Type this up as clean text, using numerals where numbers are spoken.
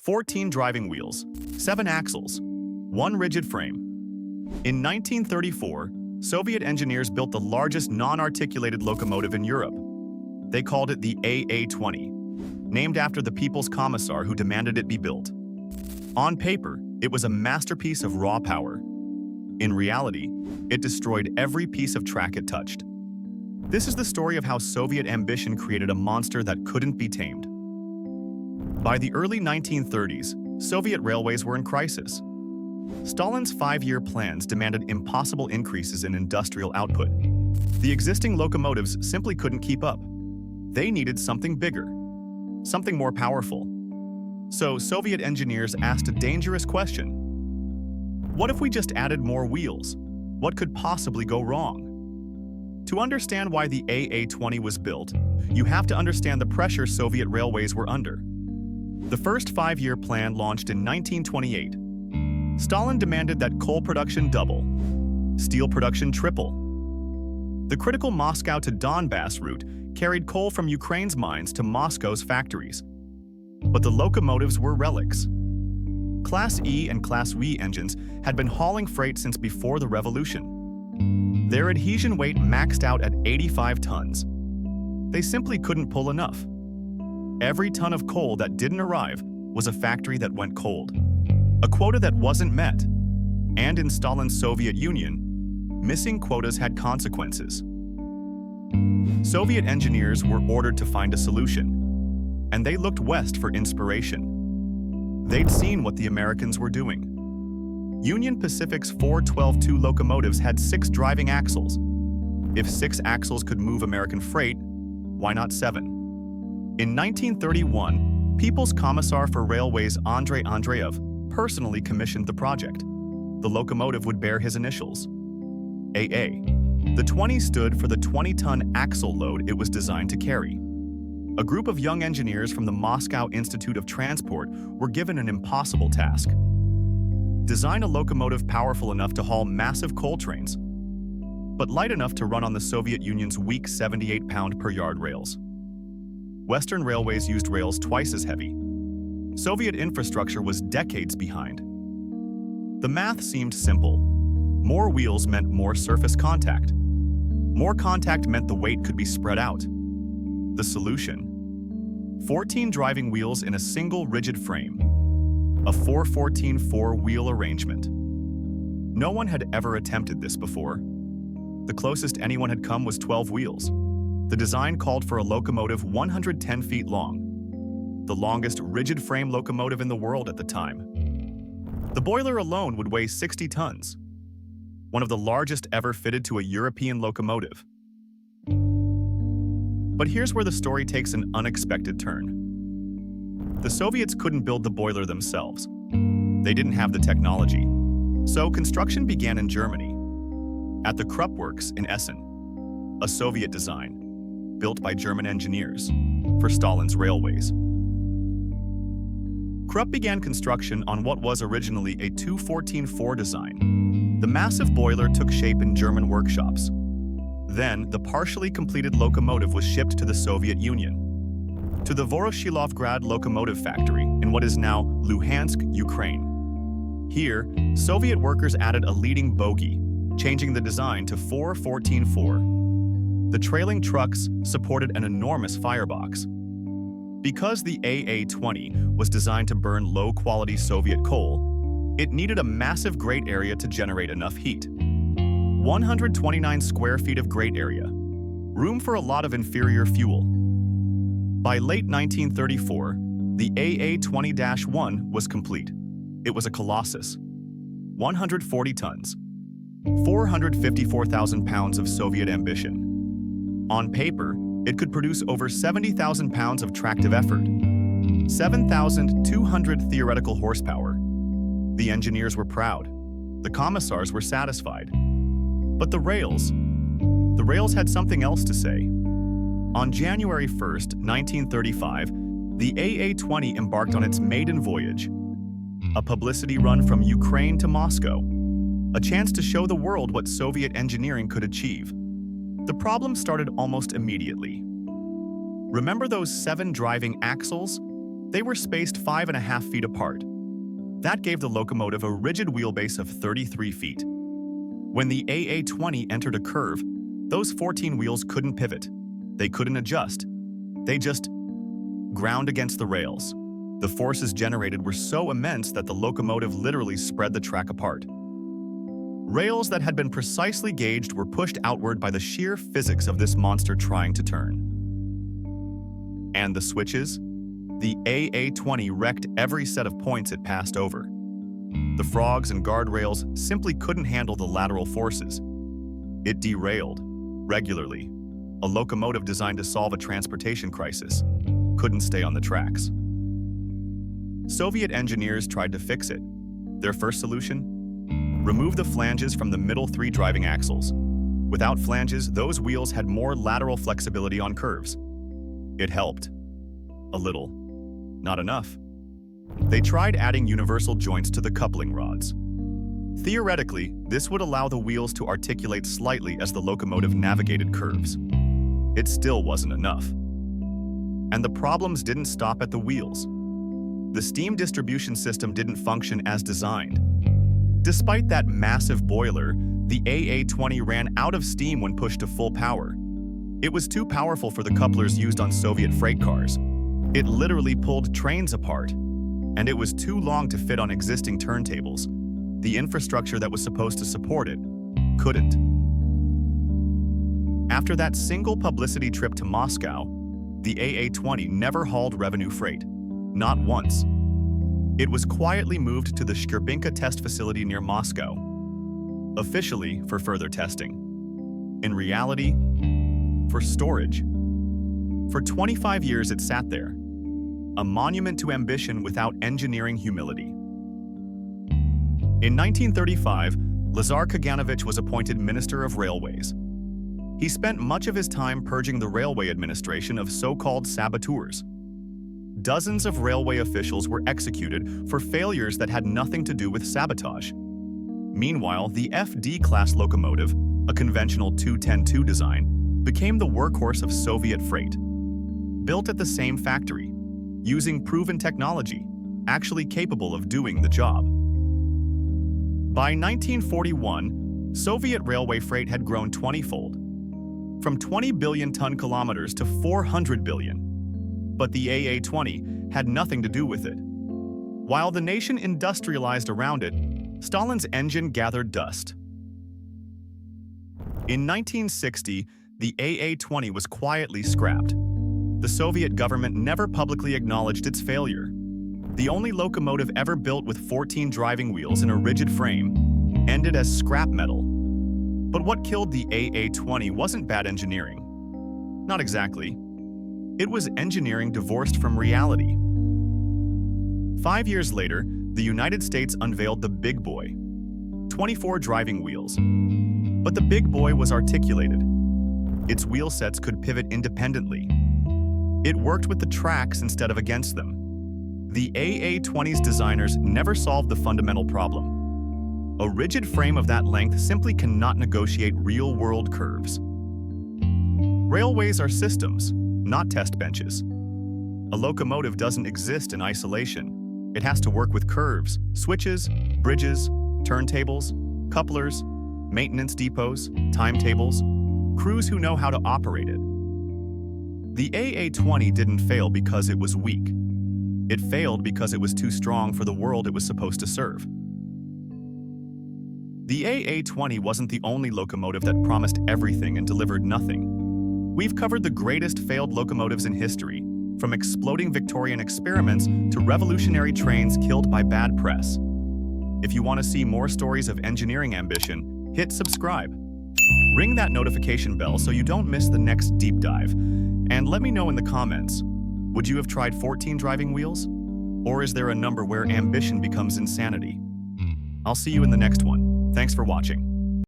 14 driving wheels, 7 axles, 1 rigid frame. In 1934, Soviet engineers built the largest non-articulated locomotive in Europe. They called it the AA20, named after the People's Commissar who demanded it be built. On paper, it was a masterpiece of raw power. In reality, it destroyed every piece of track it touched. This is the story of how Soviet ambition created a monster that couldn't be tamed. By the early 1930s, Soviet railways were in crisis. Stalin's 5-year plans demanded impossible increases in industrial output. The existing locomotives simply couldn't keep up. They needed something bigger, something more powerful. So Soviet engineers asked a dangerous question. What if we just added more wheels? What could possibly go wrong? To understand why the AA20 was built, you have to understand the pressure Soviet railways were under. The first 5-year plan launched in 1928. Stalin demanded that coal production double, steel production triple. The critical Moscow to Donbass route carried coal from Ukraine's mines to Moscow's factories. But the locomotives were relics. Class E and Class V engines had been hauling freight since before the revolution. Their adhesion weight maxed out at 85 tons. They simply couldn't pull enough. Every ton of coal that didn't arrive was a factory that went cold, a quota that wasn't met. And in Stalin's Soviet Union, missing quotas had consequences. Soviet engineers were ordered to find a solution, and they looked west for inspiration. They'd seen what the Americans were doing. Union Pacific's 412-2 locomotives had 6 driving axles. If 6 axles could move American freight, why not 7? In 1931, People's Commissar for Railways Andrei Andreev personally commissioned the project. The locomotive would bear his initials, AA. The 20 stood for the 20-ton axle load it was designed to carry. A group of young engineers from the Moscow Institute of Transport were given an impossible task. Design a locomotive powerful enough to haul massive coal trains, but light enough to run on the Soviet Union's weak 78-pound-per-yard rails. Western railways used rails twice as heavy. Soviet infrastructure was decades behind. The math seemed simple. More wheels meant more surface contact. More contact meant the weight could be spread out. The solution? 14 driving wheels in a single rigid frame. A 4-14-4 wheel arrangement. No one had ever attempted this before. The closest anyone had come was 12 wheels. The design called for a locomotive 110 feet long, the longest rigid frame locomotive in the world at the time. The boiler alone would weigh 60 tons, one of the largest ever fitted to a European locomotive. But here's where the story takes an unexpected turn. The Soviets couldn't build the boiler themselves. They didn't have the technology. So construction began in Germany, at the Krupp works in Essen, a Soviet design, built by German engineers for Stalin's railways. Krupp began construction on what was originally a 2-14-4 design. The massive boiler took shape in German workshops. Then, the partially completed locomotive was shipped to the Soviet Union, to the Voroshilovgrad locomotive factory in what is now Luhansk, Ukraine. Here, Soviet workers added a leading bogie, changing the design to 4-14-4. The trailing trucks supported an enormous firebox. Because the AA20 was designed to burn low-quality Soviet coal, it needed a massive grate area to generate enough heat. 129 square feet of grate area, room for a lot of inferior fuel. By late 1934, the AA20-1 was complete. It was a colossus. 140 tons, 454,000 pounds of Soviet ambition. On paper, it could produce over 70,000 pounds of tractive effort, 7,200 theoretical horsepower. The engineers were proud. The commissars were satisfied. But the rails had something else to say. On January 1st, 1935, the AA20 embarked on its maiden voyage, a publicity run from Ukraine to Moscow, a chance to show the world what Soviet engineering could achieve. The problem started almost immediately. Remember those 7 driving axles? They were spaced 5.5 feet apart. That gave the locomotive a rigid wheelbase of 33 feet. When the AA20 entered a curve, those 14 wheels couldn't pivot. They couldn't adjust. They just ground against the rails. The forces generated were so immense that the locomotive literally spread the track apart. Rails that had been precisely gauged were pushed outward by the sheer physics of this monster trying to turn. And the switches? The AA20 wrecked every set of points it passed over. The frogs and guardrails simply couldn't handle the lateral forces. It derailed, regularly. A locomotive designed to solve a transportation crisis couldn't stay on the tracks. Soviet engineers tried to fix it. Their first solution? Remove the flanges from the middle 3 driving axles. Without flanges, those wheels had more lateral flexibility on curves. It helped. A little. Not enough. They tried adding universal joints to the coupling rods. Theoretically, this would allow the wheels to articulate slightly as the locomotive navigated curves. It still wasn't enough. And the problems didn't stop at the wheels. The steam distribution system didn't function as designed. Despite that massive boiler, the AA20 ran out of steam when pushed to full power. It was too powerful for the couplers used on Soviet freight cars. It literally pulled trains apart. And it was too long to fit on existing turntables. The infrastructure that was supposed to support it couldn't. After that single publicity trip to Moscow, the AA20 never hauled revenue freight. Not once. It was quietly moved to the Shcherbinka test facility near Moscow, officially for further testing. In reality, for storage. For 25 years it sat there, a monument to ambition without engineering humility. In 1935, Lazar Kaganovich was appointed Minister of Railways. He spent much of his time purging the railway administration of so-called saboteurs. Dozens of railway officials were executed for failures that had nothing to do with sabotage. Meanwhile, the FD-class locomotive, a conventional 210-2 design, became the workhorse of Soviet freight. Built at the same factory, using proven technology, actually capable of doing the job. By 1941, Soviet railway freight had grown 20-fold, from 20 billion ton kilometers to 400 billion. But the AA20 had nothing to do with it. While the nation industrialized around it, Stalin's engine gathered dust. In 1960, the AA20 was quietly scrapped. The Soviet government never publicly acknowledged its failure. The only locomotive ever built with 14 driving wheels in a rigid frame ended as scrap metal. But what killed the AA20 wasn't bad engineering. Not exactly. It was engineering divorced from reality. 5 years later, the United States unveiled the Big Boy, 24 driving wheels. But the Big Boy was articulated. Its wheel sets could pivot independently. It worked with the tracks instead of against them. The AA20's designers never solved the fundamental problem. A rigid frame of that length simply cannot negotiate real-world curves. Railways are systems, not test benches. A locomotive doesn't exist in isolation. It has to work with curves, switches, bridges, turntables, couplers, maintenance depots, timetables, crews who know how to operate it. The AA20 didn't fail because it was weak. It failed because it was too strong for the world it was supposed to serve. The AA20 wasn't the only locomotive that promised everything and delivered nothing. We've covered the greatest failed locomotives in history, from exploding Victorian experiments to revolutionary trains killed by bad press. If you want to see more stories of engineering ambition, hit subscribe. Ring that notification bell so you don't miss the next deep dive. And let me know in the comments, would you have tried 14 driving wheels? Or is there a number where ambition becomes insanity? I'll see you in the next one. Thanks for watching.